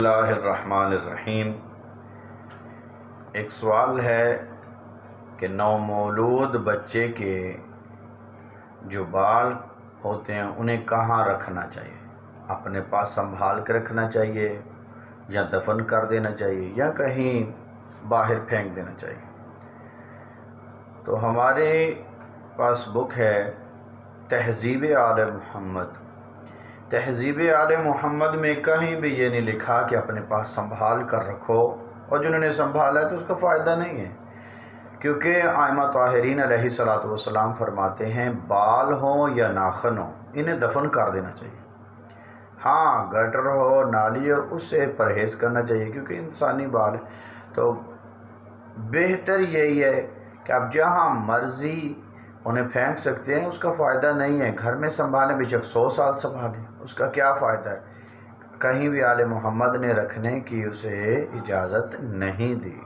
اللہ الرحمن الرحیم۔ ایک سوال ہے کہ نومولود بچے کے جو بال ہوتے ہیں انہیں کہاں رکھنا چاہیے؟ اپنے پاس سنبھال کے رکھنا چاہیے یا دفن کر دینا چاہیے یا کہیں باہر پھینک دینا چاہیے؟ تو ہمارے پاس بک ہے تہذیب آل محمد۔ تہذیب آل محمد میں کہیں بھی یہ نہیں لکھا کہ اپنے پاس سنبھال کر رکھو، اور جنہوں نے سنبھالا ہے تو اس کا فائدہ نہیں ہے، کیونکہ ائمہ طاہرین علیہ السلام فرماتے ہیں بال ہوں یا ناخن ہوں انہیں دفن کر دینا چاہیے۔ ہاں گٹر ہو نالی ہو اس سے پرہیز کرنا چاہیے، کیونکہ انسانی بال ہے، تو بہتر یہی ہے کہ آپ جہاں مرضی انہیں پھینک سکتے ہیں، اس کا فائدہ نہیں ہے۔ گھر میں سنبھالیں، بے شک 100 سال سنبھالیں، اس کا کیا فائدہ ہے؟ کہیں بھی آل محمد نے رکھنے کی اسے اجازت نہیں دی۔